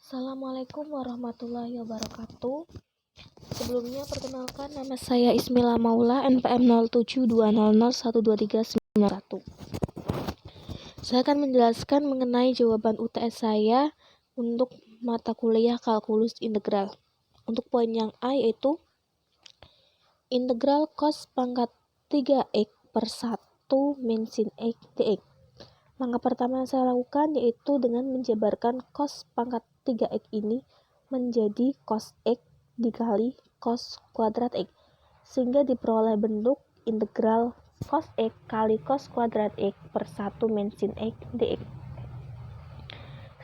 Assalamualaikum warahmatullahi wabarakatuh. Sebelumnya perkenalkan, nama saya Ismila Maula, NPM 0720012391. Saya akan menjelaskan mengenai jawaban UTS saya untuk mata kuliah kalkulus integral. Untuk poin yang A yaitu integral cos pangkat 3x per 1 min sin x dx. Langkah pertama yang saya lakukan yaitu dengan menjabarkan cos pangkat 3x ini menjadi cos x dikali cos kuadrat x, sehingga diperoleh bentuk integral cos x kali cos kuadrat x per 1 min sin x dx.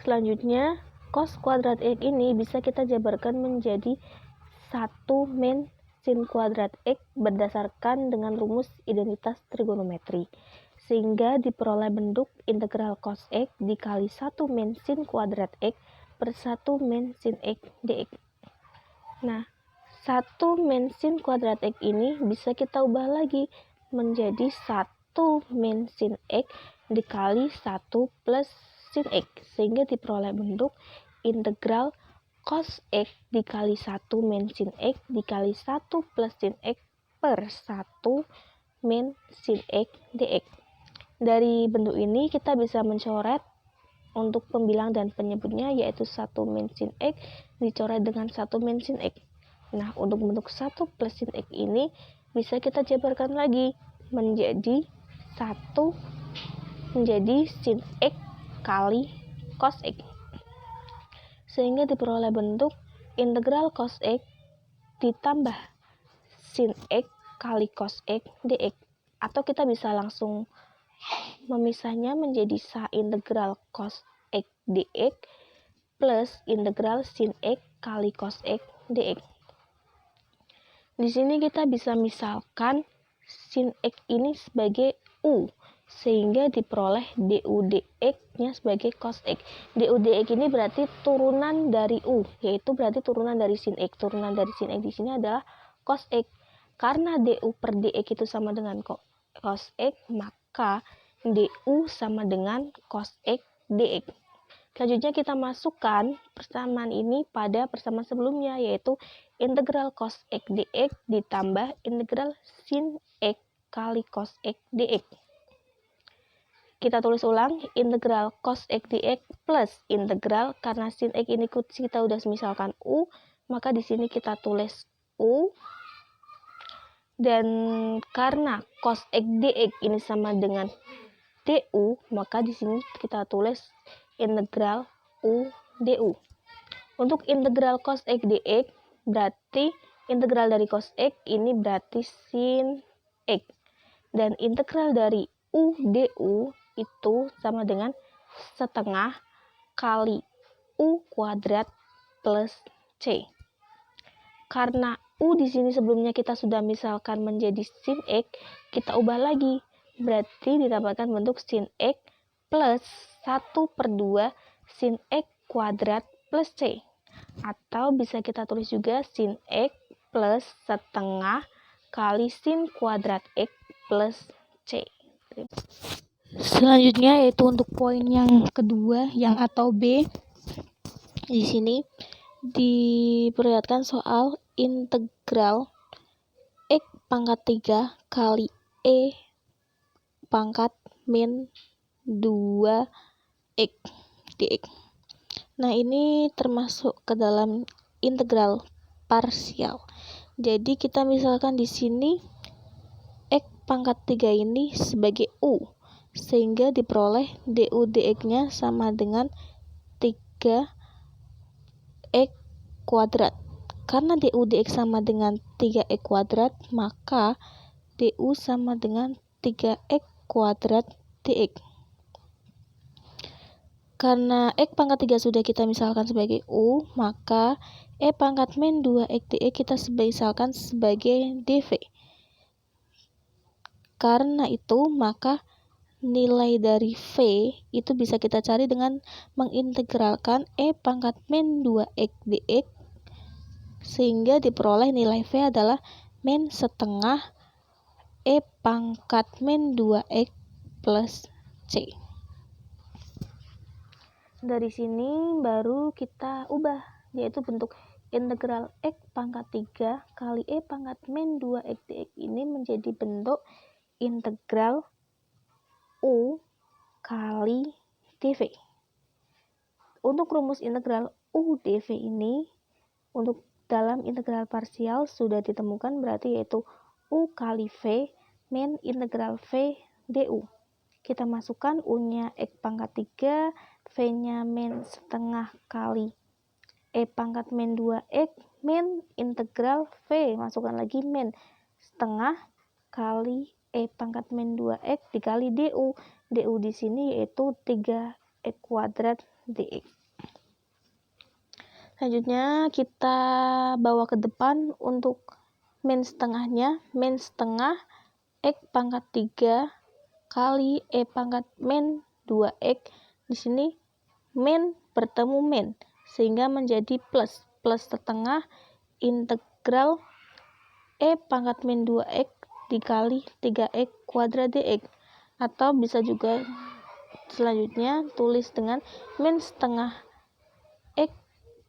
Selanjutnya, cos kuadrat x ini bisa kita jabarkan menjadi 1 min sin kuadrat x berdasarkan dengan rumus identitas trigonometri, sehingga diperoleh bentuk integral cos x dikali 1 min sin kuadrat x per 1 min sin x dx. Nah, 1 min sin kuadrat x ini bisa kita ubah lagi menjadi 1 min sin x dikali 1 plus sin x, sehingga diperoleh bentuk integral cos x dikali 1 min sin x dikali 1 plus sin x per 1 min sin x dx. Dari bentuk ini kita bisa mencoret untuk pembilang dan penyebutnya, yaitu 1 min sin x dicoret dengan 1 min sin x. Nah, untuk bentuk 1 plus sin x ini bisa kita jabarkan lagi menjadi 1 menjadi sin x kali cos x, sehingga diperoleh bentuk integral cos x ditambah sin x kali cos x dx. Atau kita bisa langsung memisahnya menjadi integral cos x dx plus integral sin x kali cos x dx. Di sini kita bisa misalkan sin x ini sebagai u, sehingga diperoleh du dx-nya sebagai cos x. Du dx ini berarti turunan dari u, yaitu berarti turunan dari sin x. Turunan dari sin x di sini adalah cos x. Karena du per dx itu sama dengan cos x, maka du sama dengan cos x dx. Selanjutnya kita masukkan persamaan ini pada persamaan sebelumnya, yaitu integral cos x dx ditambah integral sin x kali cos x dx. Kita tulis ulang, integral cos x dx plus integral, karena sin x ini kita udah misalkan u, maka di sini kita tulis u. Dan karena cos x dx ini sama dengan du, maka di sini kita tulis integral u du. Untuk integral cos x dx berarti integral dari cos x ini berarti sin x, dan integral dari u du itu sama dengan setengah kali u kuadrat plus c. Karena u di sini sebelumnya kita sudah misalkan menjadi sin x, kita ubah lagi, berarti ditambahkan bentuk sin x plus 1/2 sin x kuadrat plus c. Atau bisa kita tulis juga sin x plus setengah kali sin kuadrat x plus c. Selanjutnya yaitu untuk poin yang kedua, yang atau B. Di sini diperlihatkan soal integral x pangkat 3 kali e pangkat min 2x dx. Nah, ini termasuk ke dalam integral parsial. Jadi kita misalkan di sini x pangkat 3 ini sebagai u, sehingga diperoleh du dx-nya sama dengan 3x kuadrat. Karena du dx sama dengan 3x kuadrat, maka du sama dengan 3x kuadrat dx. Karena x pangkat 3 sudah kita misalkan sebagai u, maka e pangkat min 2x dx kita misalkan sebagai dv. Karena itu, maka nilai dari v itu bisa kita cari dengan mengintegralkan e pangkat min 2x dx, sehingga diperoleh nilai v adalah min setengah e pangkat min 2x plus c. dari sini baru kita ubah, yaitu bentuk integral X pangkat 3 kali E pangkat min 2X dx ini menjadi bentuk integral U kali dV. Untuk rumus integral U dV ini, untuk dalam integral parsial sudah ditemukan, berarti yaitu U kali V min integral V du. Kita masukkan U-nya X pangkat 3, V-nya min setengah kali E pangkat min 2X min integral V, masukkan lagi min setengah kali E pangkat min 2X dikali du. Du di sini yaitu 3X kuadrat dx. Selanjutnya kita bawa ke depan untuk min setengahnya, min setengah X pangkat 3 kali E pangkat min 2X. Di sini min bertemu min, sehingga menjadi plus setengah integral E pangkat min 2X dikali 3X kuadrat dx. Atau bisa juga selanjutnya tulis dengan min setengah X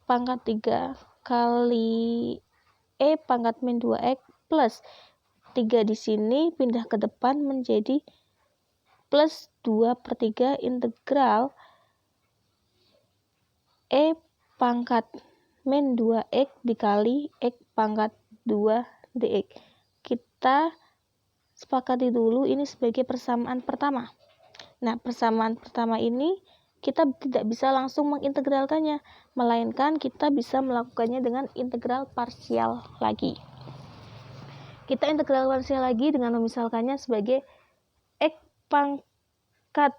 pangkat 3 kali E pangkat min 2X plus 3 di sini pindah ke depan menjadi plus 2/3 integral E pangkat min 2X dikali X pangkat 2 dx. Kita sepakati dulu ini sebagai persamaan pertama. Nah, persamaan pertama ini kita tidak bisa langsung mengintegralkannya, melainkan kita bisa melakukannya dengan integral parsial lagi. Kita integral parsial lagi dengan memisalkannya sebagai X pangkat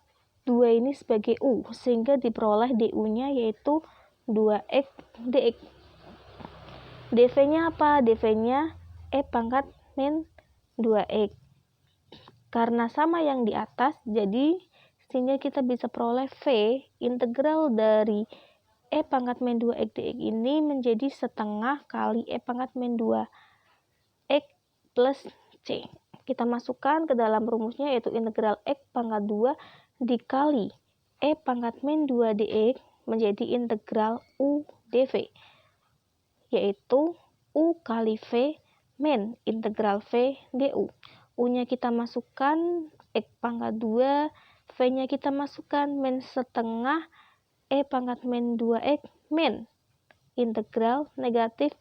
2 ini sebagai U, sehingga diperoleh du-nya yaitu 2X dx. dv-nya apa? dv-nya E pangkat min 2X. Karena sama yang di atas, jadi sehingga kita bisa peroleh V integral dari E pangkat min 2X dx ini menjadi setengah kali E pangkat min 2X plus C. Kita masukkan ke dalam rumusnya, yaitu integral X pangkat 2 dikali E pangkat min 2 dx menjadi integral U dV, yaitu U kali V min integral V du. U-nya kita masukkan X pangkat 2, V-nya kita masukkan min setengah E pangkat min 2X min integral negatif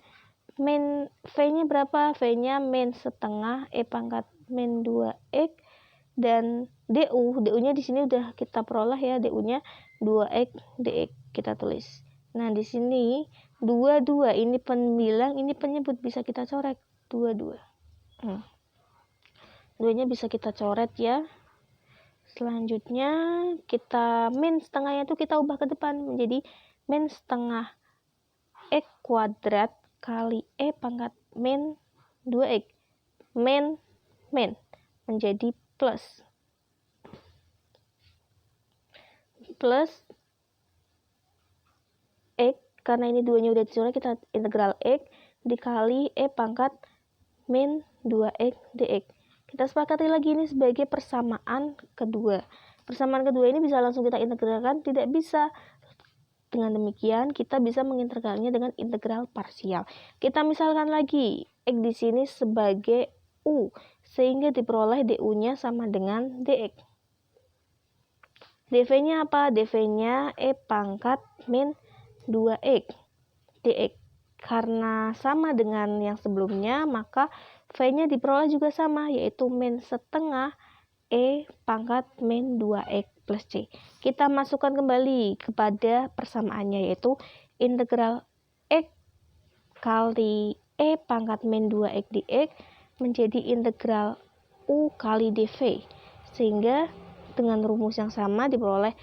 min V-nya berapa? V-nya min setengah E pangkat min 2X dan du-nya di sini udah kita peroleh ya, du-nya 2X dx kita tulis. Nah, di sini 22 ini pembilang, ini penyebut, bisa kita coret 22. Duanya bisa kita coret ya. Selanjutnya kita min setengahnya itu kita ubah ke depan menjadi min setengah X kuadrat kali E pangkat min 2X min menjadi plus X, karena ini duanya udah dicoret, kita integral X dikali E pangkat min 2X dx. Kita sepakati lagi ini sebagai persamaan kedua. Persamaan kedua ini bisa langsung kita integralkan? Tidak bisa. Dengan demikian, kita bisa mengintegralnya dengan integral parsial. Kita misalkan lagi, X di sini sebagai U, sehingga diperoleh du-nya sama dengan dx. dv-nya apa? dv-nya E pangkat min 2X dx. Karena sama dengan yang sebelumnya, maka V-nya diperoleh juga sama, yaitu min setengah E pangkat min 2X plus C. Kita masukkan kembali kepada persamaannya, yaitu integral X kali E pangkat min 2X dx menjadi integral U kali dV. Sehingga dengan rumus yang sama diperoleh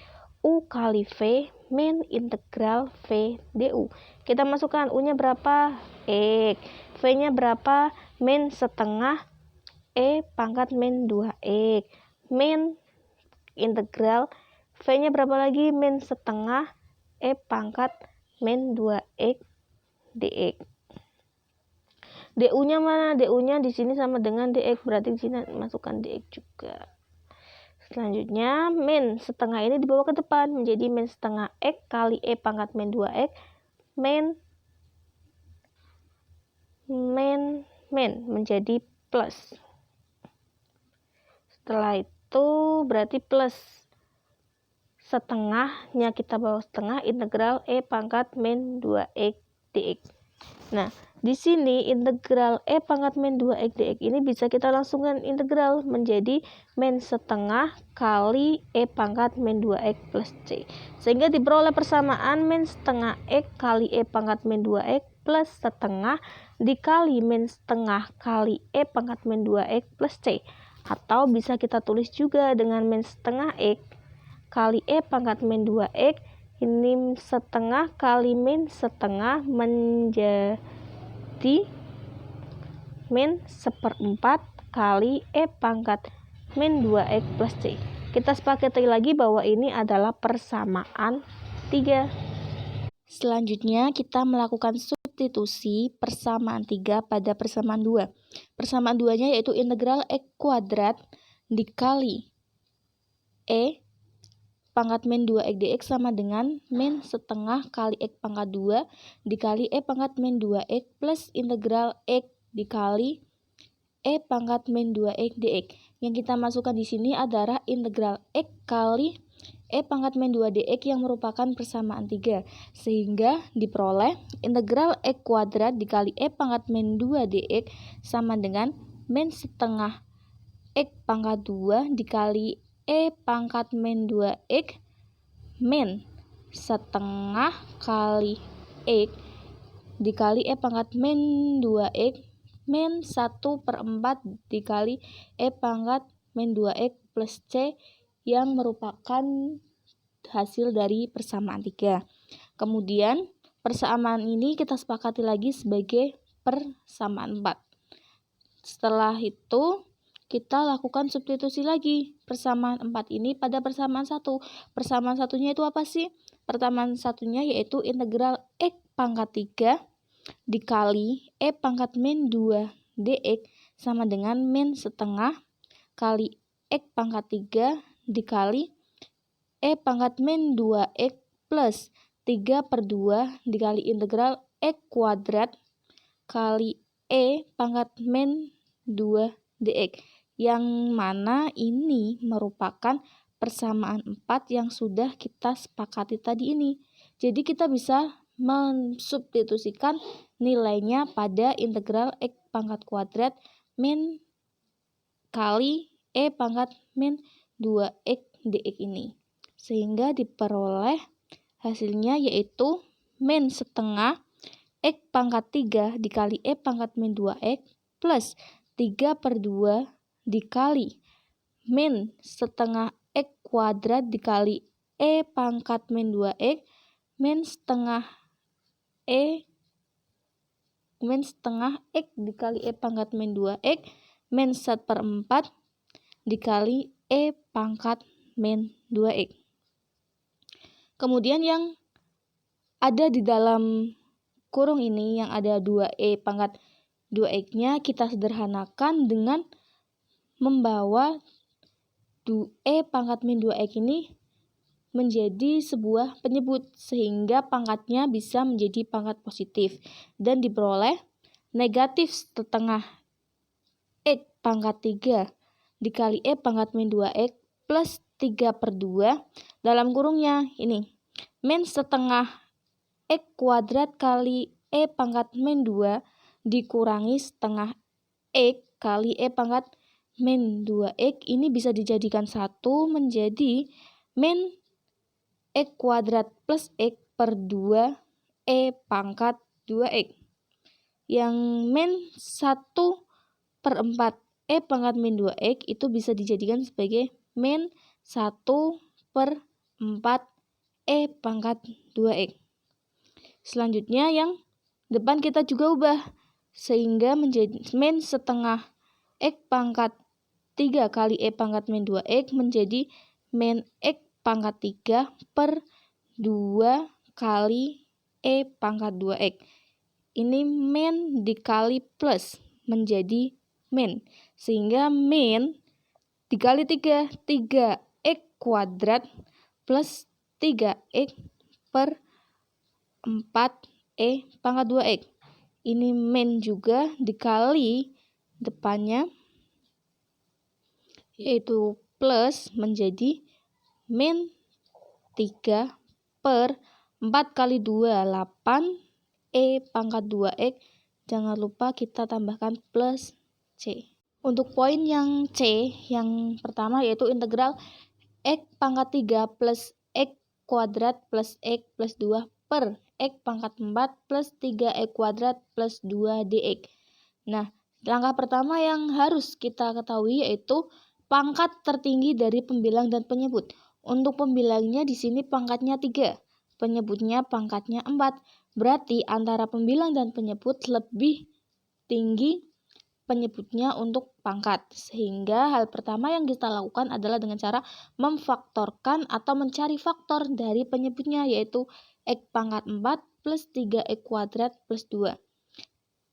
U kali V min integral V du. Kita masukkan U-nya berapa? X. V-nya berapa? Min setengah E pangkat min 2X min integral V-nya berapa lagi? Min setengah E pangkat min 2X dx. Du-nya mana? Du-nya di sini sama dengan dx, berarti di sini masukkan dx juga. Selanjutnya, min setengah ini dibawa ke depan menjadi min setengah X kali E pangkat min 2X min menjadi plus. Setelah itu berarti plus setengahnya kita bawa setengah integral E pangkat min 2X dx. Nah, di sini integral E pangkat min 2X dx ini bisa kita langsungkan integral menjadi min setengah kali E pangkat min 2X plus C. Sehingga diperoleh persamaan min setengah X kali E pangkat min 2X plus setengah dikali min setengah kali E pangkat min 2X plus C. Atau bisa kita tulis juga dengan min setengah X kali E pangkat min 2X, ini setengah kali min setengah menjadi min 1/4 kali E pangkat min 2X plus C. Kita sepakati lagi bahwa ini adalah persamaan 3. Selanjutnya kita melakukan substitusi persamaan 3 pada persamaan 2. Persamaan 2-nya yaitu integral X kuadrat dikali E pangkat min 2X dx sama dengan min setengah kali X pangkat 2 dikali E pangkat min 2X plus integral X dikali E pangkat min 2X dx. Yang kita masukkan di sini adalah integral X kali E pangkat min 2 dx yang merupakan persamaan 3. Sehingga diperoleh integral X kuadrat dikali E pangkat min 2 dx sama dengan min setengah X pangkat 2 dikali E pangkat min 2X min setengah kali X dikali E pangkat min 2X min 1/4 dikali E pangkat min 2X plus C yang merupakan hasil dari persamaan 3. Kemudian persamaan ini kita sepakati lagi sebagai persamaan 4. Setelah itu kita lakukan substitusi lagi persamaan 4 ini pada persamaan 1. Persamaan satunya itu apa sih? Persamaan satunya yaitu integral X pangkat 3 dikali E pangkat min 2 dx sama dengan min setengah kali X pangkat 3 dikali E pangkat min 2X plus 3/2 dikali integral X kuadrat kali E pangkat min 2 dx. Yang mana ini merupakan persamaan 4 yang sudah kita sepakati tadi ini. Jadi kita bisa mensubstitusikan nilainya pada integral X pangkat kuadrat min kali E pangkat min 2X dx ini. Sehingga diperoleh hasilnya yaitu min setengah X pangkat 3 dikali E pangkat min 2X plus 3/2 dikali min setengah X kuadrat dikali E pangkat min 2X min setengah X dikali E pangkat min 2X min 1/4 dikali E pangkat min 2X. Kemudian yang ada di dalam kurung ini yang ada 2E pangkat 2X-nya kita sederhanakan dengan membawa E pangkat min 2X ini menjadi sebuah penyebut sehingga pangkatnya bisa menjadi pangkat positif dan diperoleh negatif setengah X pangkat 3 dikali E pangkat min 2X plus 3/2 dalam kurungnya ini min setengah X kuadrat kali E pangkat min 2 dikurangi setengah X kali E pangkat min 2X ini bisa dijadikan 1 menjadi min X kuadrat plus X per 2 E pangkat 2X. Yang min 1/4 E pangkat min 2X itu bisa dijadikan sebagai min 1/4 E pangkat 2X. Selanjutnya yang depan kita juga ubah sehingga menjadi min setengah X pangkat 3 kali E pangkat min 2X menjadi min X pangkat 3/2 kali E pangkat 2X. Ini min dikali plus menjadi min. Sehingga min dikali 3, 3x kuadrat plus 3x per 4e pangkat 2x. Ini min juga dikali depannya, yaitu plus menjadi min 3 per 4 kali 2, 8e pangkat 2x. Jangan lupa kita tambahkan plus c. Untuk poin yang c, yang pertama yaitu integral x pangkat 3 plus x kuadrat plus x plus 2 per x pangkat 4 plus 3x kuadrat plus 2 dx. Nah, langkah pertama yang harus kita ketahui yaitu pangkat tertinggi dari pembilang dan penyebut. Untuk pembilangnya di sini pangkatnya 3, penyebutnya pangkatnya 4. Berarti antara pembilang dan penyebut lebih tinggi penyebutnya untuk pangkat. Sehingga hal pertama yang kita lakukan adalah dengan cara memfaktorkan atau mencari faktor dari penyebutnya, yaitu x pangkat 4 plus 3x kuadrat plus 2.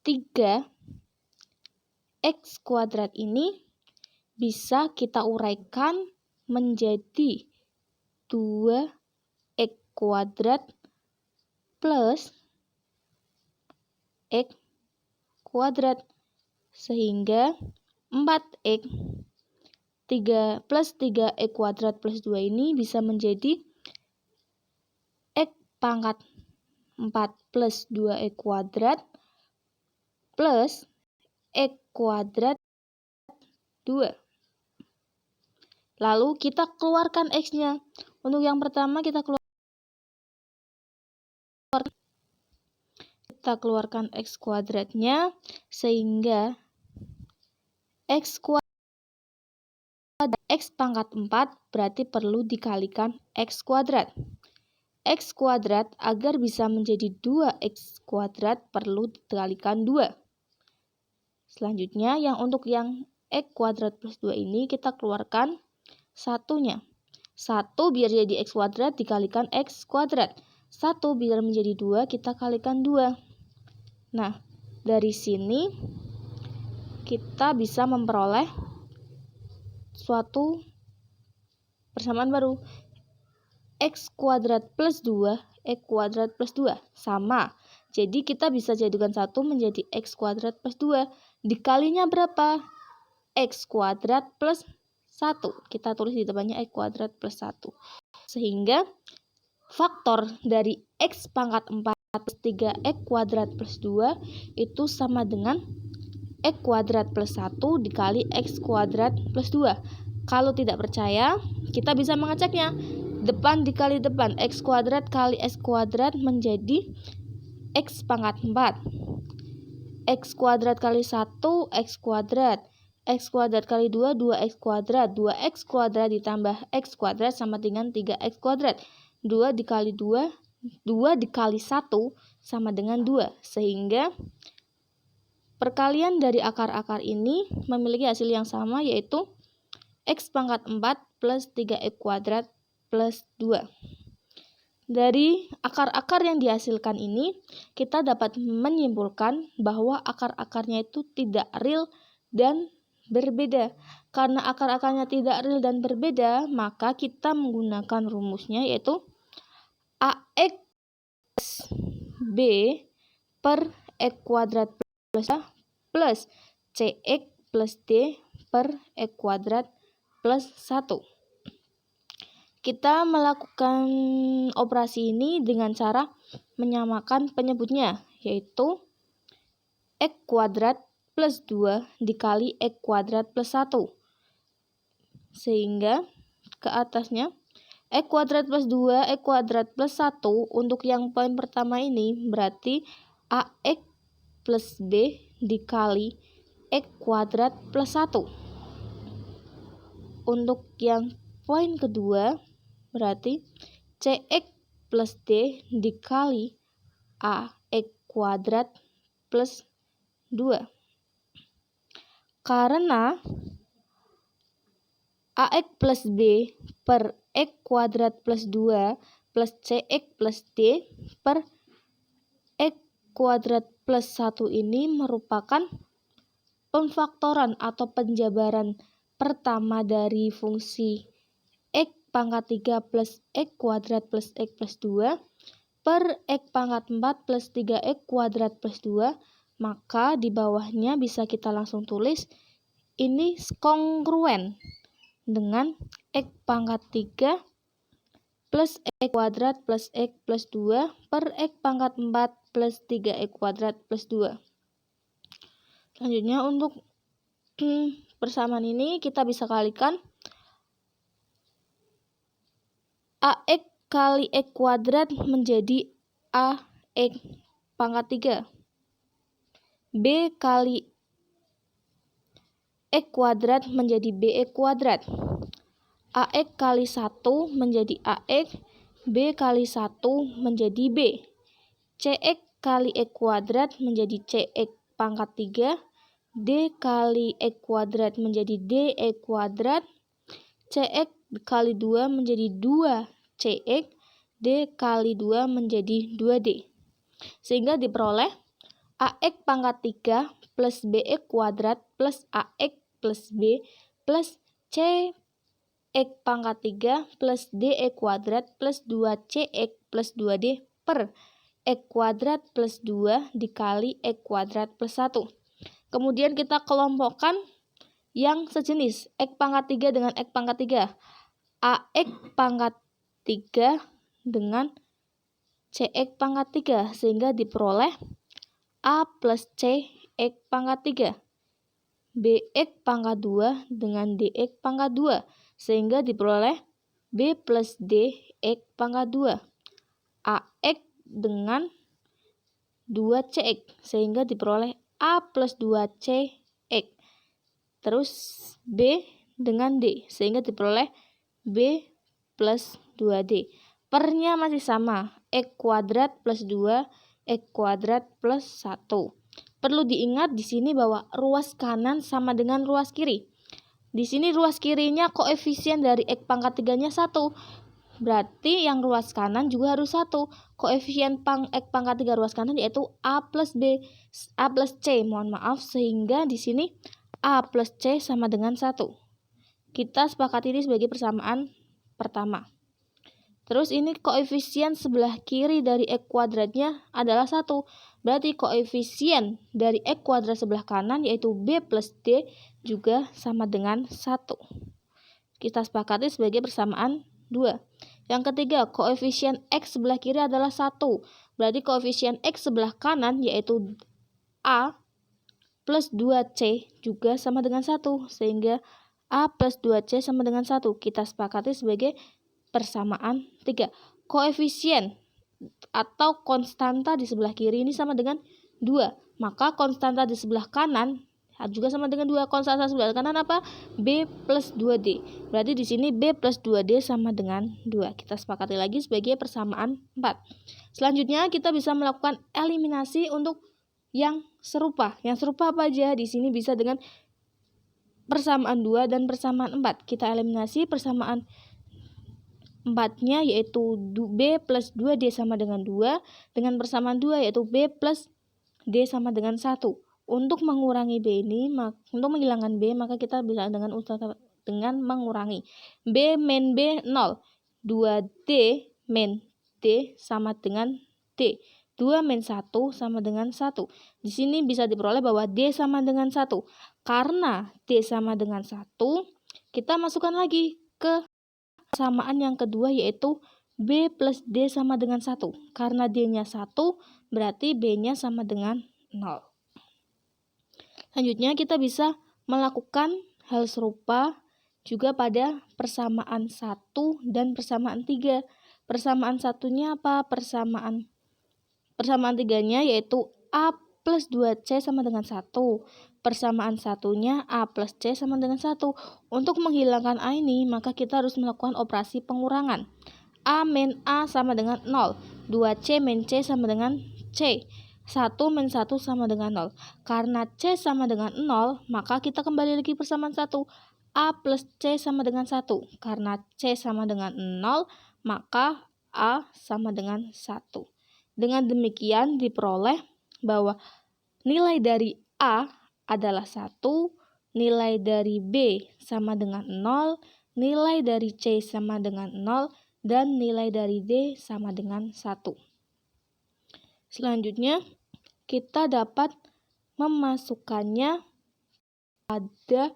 3x kuadrat ini bisa kita uraikan menjadi 2x kuadrat plus x kuadrat. Sehingga 4x 3 plus 3x kuadrat plus 2 ini bisa menjadi x pangkat 4 plus 2x kuadrat plus x kuadrat 2. Lalu kita keluarkan x-nya. Untuk yang pertama kita keluarkan x kuadratnya, sehingga x kuadrat x pangkat 4 berarti perlu dikalikan x kuadrat. X kuadrat agar bisa menjadi 2x kuadrat perlu dikalikan 2. Selanjutnya untuk yang x kuadrat plus 2 ini kita keluarkan satunya. 1 biar jadi x kuadrat dikalikan x kuadrat. 1 biar menjadi 2 kita kalikan 2. Nah, dari sini kita bisa memperoleh suatu persamaan baru. X kuadrat plus 2, x kuadrat plus 2 sama. Jadi kita bisa jadikan 1 menjadi x kuadrat plus 2. Dikalinya berapa? X kuadrat plus 1. Kita tulis di depannya x kuadrat plus 1. Sehingga faktor dari x pangkat 4 plus 3x kuadrat plus 2 itu sama dengan x kuadrat plus 1 dikali x kuadrat plus 2. Kalau tidak percaya, kita bisa mengeceknya. Depan dikali depan, x kuadrat kali x kuadrat menjadi x pangkat 4. X kuadrat kali 1, x kuadrat. X kuadrat kali 2, 2x kuadrat. 2x kuadrat ditambah x kuadrat sama dengan 3x kuadrat. 2 dikali 2, 2 dikali 1 sama dengan 2. Sehingga perkalian dari akar-akar ini memiliki hasil yang sama, yaitu x pangkat 4 plus 3x kuadrat plus 2. Dari akar-akar yang dihasilkan ini, kita dapat menyimpulkan bahwa akar-akarnya itu tidak real dan berbeda. Karena akar-akarnya tidak real dan berbeda, maka kita menggunakan rumusnya, yaitu AX B per X kuadrat plus CX plus D per X kuadrat plus 1. Kita melakukan operasi ini dengan cara menyamakan penyebutnya, yaitu x kuadrat plus 2 dikali x kuadrat plus 1. Sehingga ke atasnya x kuadrat plus 2, x kuadrat plus 1. Untuk yang poin pertama ini berarti AX plus B dikali x kuadrat plus 1. Untuk yang poin kedua berarti CX plus D dikali AX kuadrat plus 2. Karena AX plus B per X kuadrat plus 2 plus CX plus D per X kuadrat plus 1 ini merupakan pemfaktoran atau penjabaran pertama dari fungsi X pangkat 3 plus X kuadrat plus X plus 2 per X pangkat 4 plus 3X kuadrat plus 2, maka di bawahnya bisa kita langsung tulis ini kongruen dengan X pangkat 3 plus X kuadrat plus X plus 2 per X pangkat 4 plus 3X kuadrat plus 2. Selanjutnya untuk persamaan ini kita bisa kalikan AX kali X kuadrat menjadi AX pangkat 3. B kali X kuadrat menjadi BX kuadrat. AX kali 1 menjadi AX, B kali 1 menjadi B. CX kali X kuadrat menjadi CX pangkat 3. D kali X kuadrat menjadi DX kuadrat. CX kali 2 menjadi 2CX. D kali 2 menjadi 2D. Sehingga diperoleh AX pangkat 3 plus BX kuadrat plus AX plus B plus CX pangkat 3 plus DX kuadrat plus 2CX plus 2D per X kuadrat plus 2 dikali X kuadrat plus 1. Kemudian kita kelompokkan yang sejenis X pangkat 3 dengan X pangkat 3. AX pangkat 3 dengan CX pangkat 3 sehingga diperoleh A plus CX pangkat 3. BX pangkat 2 dengan DX pangkat 2 sehingga diperoleh B plus DX pangkat 2. AX dengan 2CX sehingga diperoleh A plus 2CX. Terus B dengan D sehingga diperoleh B plus 2D. Pernya masih sama, X kuadrat plus 2, X kuadrat plus 1. Perlu diingat di sini bahwa ruas kanan sama dengan ruas kiri. Di sini ruas kirinya koefisien dari X pangkat 3-nya 1. Berarti yang ruas kanan juga harus 1. Koefisien X pangkat 3 ruas kanan yaitu A plus C, sehingga di sini A plus C sama dengan 1. Kita sepakati ini sebagai persamaan pertama. Terus ini koefisien sebelah kiri dari X kuadratnya adalah 1. Berarti koefisien dari X kuadrat sebelah kanan yaitu B plus D juga sama dengan 1. Kita sepakati sebagai persamaan 2. Yang ketiga, koefisien X sebelah kiri adalah 1. Berarti koefisien X sebelah kanan yaitu A plus 2C juga sama dengan 1. Sehingga A plus 2C sama dengan 1. Kita sepakati sebagai persamaan 3. Koefisien atau konstanta di sebelah kiri ini sama dengan 2. Maka konstanta di sebelah kanan juga sama dengan 2. Konstanta sebelah kanan apa? B plus 2D. Berarti di sini B plus 2D sama dengan 2. Kita sepakati lagi sebagai persamaan 4. Selanjutnya kita bisa melakukan eliminasi untuk yang serupa. Yang serupa apa aja? Di sini bisa dengan persamaan 2 dan persamaan 4. Kita eliminasi persamaan 4-nya yaitu B plus 2D sama dengan 2. Dengan persamaan 2 yaitu B plus D sama dengan 1. Untuk mengurangi B ini, untuk menghilangkan B, maka kita bisa dengan mengurangi. B min B 0. 2D min D sama dengan D. 2 min 1 sama dengan 1. Di sini bisa diperoleh bahwa D sama dengan 1. Karena D sama dengan 1, kita masukkan lagi ke persamaan yang kedua yaitu B plus D sama dengan 1. Karena D-nya 1, berarti B-nya sama dengan 0. Selanjutnya kita bisa melakukan hal serupa juga pada persamaan 1 dan persamaan 3. Persamaan satunya apa? Persamaan 3-nya yaitu A plus 2C sama dengan 1. Persamaan satunya A plus C sama dengan 1. Untuk menghilangkan A ini, maka kita harus melakukan operasi pengurangan. A min A sama dengan 0. 2C min C sama dengan C. 1 min 1 sama dengan 0. Karena C sama dengan 0, maka kita kembali lagi persamaan 1. A plus C sama dengan 1. Karena C sama dengan 0, maka A sama dengan 1. Dengan demikian diperoleh bahwa nilai dari A adalah 1, nilai dari B sama dengan 0, nilai dari C sama dengan 0, dan nilai dari D sama dengan 1. Selanjutnya, kita dapat memasukkannya pada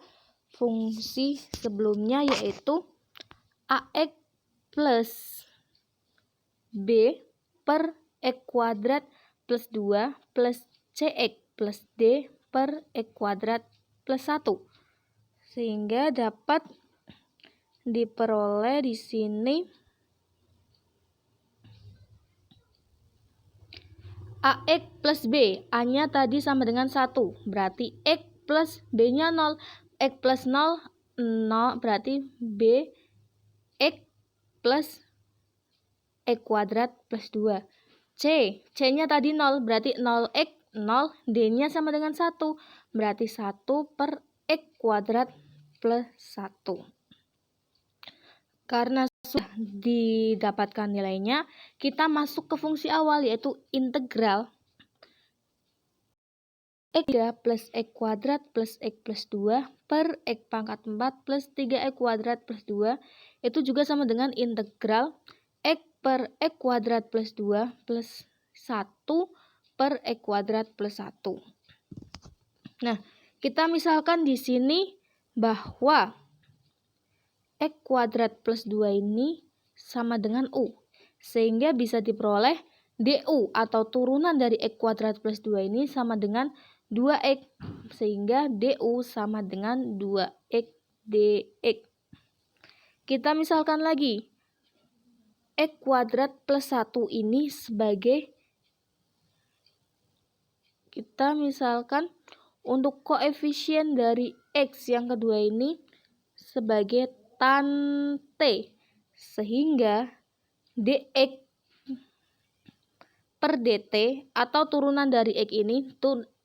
fungsi sebelumnya, yaitu AX plus B per X kuadrat plus 2 plus CX plus D per X kuadrat plus 1. Sehingga dapat diperoleh di sini AX plus B, A-nya tadi sama dengan 1, berarti X plus B-nya 0. X plus 0, 0 berarti B X plus X kuadrat plus 2. C-nya tadi 0, berarti 0X, 0, D-nya sama dengan 1, berarti 1 per X kuadrat plus 1. Karena sudah didapatkan nilainya, kita masuk ke fungsi awal, yaitu integral X3 plus X kuadrat plus X plus 2 per X pangkat 4 plus 3X kuadrat plus 2. Itu juga sama dengan integral X per X kuadrat plus 2 plus 1 per X kuadrat plus 1. Nah, kita misalkan di sini bahwa X kuadrat plus 2 ini sama dengan U. Sehingga bisa diperoleh DU atau turunan dari X kuadrat plus 2 ini sama dengan 2X. Sehingga DU sama dengan 2X dx. Kita misalkan lagi. X kuadrat plus 1 ini sebagai, kita misalkan untuk koefisien dari X yang kedua ini sebagai tan T, sehingga dx per dt atau turunan dari X ini,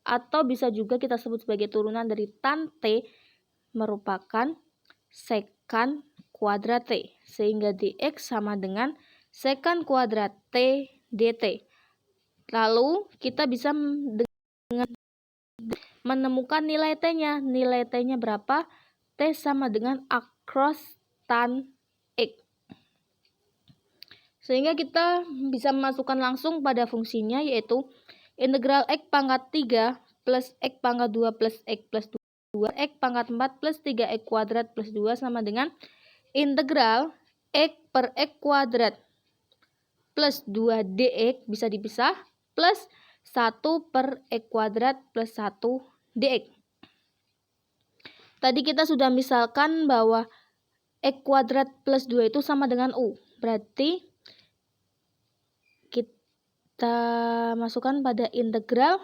atau bisa juga kita sebut sebagai turunan dari tan T, merupakan sekan kuadrat T, sehingga dx sama dengan sekan kuadrat T dt. Lalu kita bisa dengan menemukan nilai T-nya. Nilai T-nya berapa? T sama dengan across tan X. Sehingga kita bisa memasukkan langsung pada fungsinya, yaitu integral X pangkat 3 plus X pangkat 2 plus X plus 2, X pangkat 4 plus 3X kuadrat plus 2 sama dengan integral X per X kuadrat plus 2 dx bisa dipisah plus 1 per X kuadrat plus 1 dx. Tadi kita sudah misalkan bahwa X kuadrat plus 2 itu sama dengan U. Berarti kita masukkan pada integral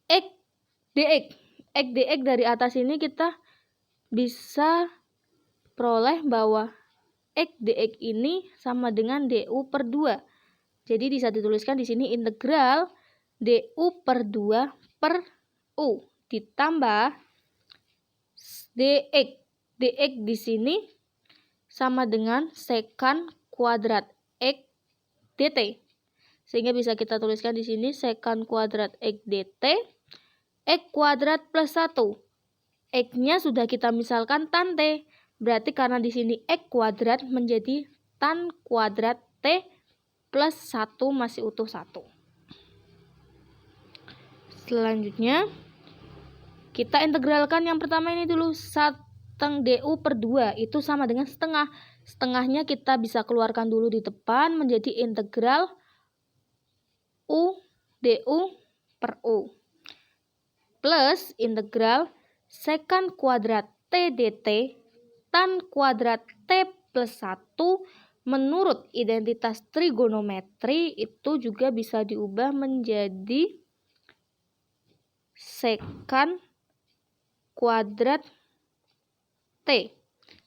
X dx. X dx dari atas ini kita bisa peroleh bahwa X dx ini sama dengan du per 2. Jadi bisa dituliskan di sini integral du per 2 per U ditambah dx. Dx di sini sama dengan sekan kuadrat X dt. Sehingga bisa kita tuliskan di sini sekan kuadrat X dt X kuadrat plus 1. X-nya sudah kita misalkan tan T. Berarti karena di sini X kuadrat menjadi tan kuadrat T plus 1 masih utuh 1. Selanjutnya kita integralkan yang pertama ini dulu. Seteng du per 2 itu sama dengan setengah. Setengahnya kita bisa keluarkan dulu di depan menjadi integral U du per U plus integral sekan kuadrat T dt tan kuadrat T plus 1 menurut identitas trigonometri itu juga bisa diubah menjadi sekan kuadrat T.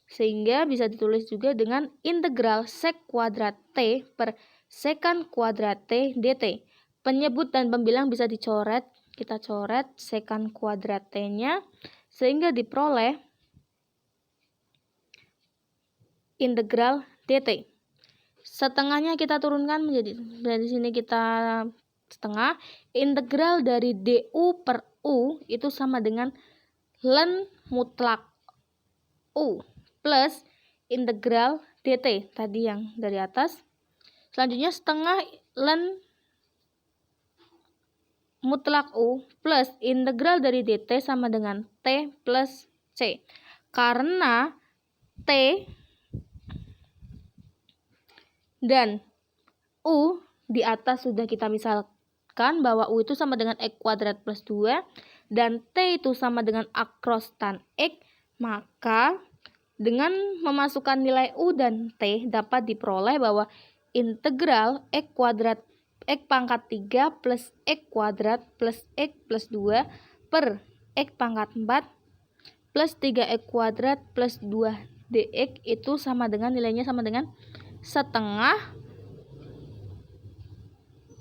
Sehingga bisa ditulis juga dengan integral sek kuadrat T per sekan kuadrat T dt. Penyebut dan pembilang bisa dicoret. Kita coret sekan kuadrat T-nya sehingga diperoleh integral dt. Setengahnya kita turunkan menjadi, dari sini kita setengah. Integral dari du per U itu sama dengan ln mutlak U plus integral dt tadi yang dari atas. Selanjutnya setengah ln mutlak U plus integral dari dt sama dengan T plus C. Karena T dan U di atas sudah kita misalkan bahwa U itu sama dengan X kuadrat plus 2 dan T itu sama dengan across tan X, maka dengan memasukkan nilai U dan T dapat diperoleh bahwa integral X kuadrat X pangkat 3 plus X kuadrat plus X plus 2 per X pangkat 4 plus 3X kuadrat plus 2 dx itu sama dengan nilainya sama dengan setengah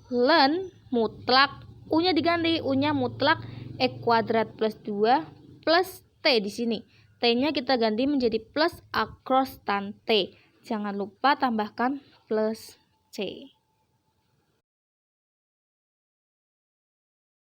ln mutlak U-nya diganti, U-nya mutlak X kuadrat plus 2 plus T di sini. T-nya kita ganti menjadi plus across tan T. Jangan lupa tambahkan plus C.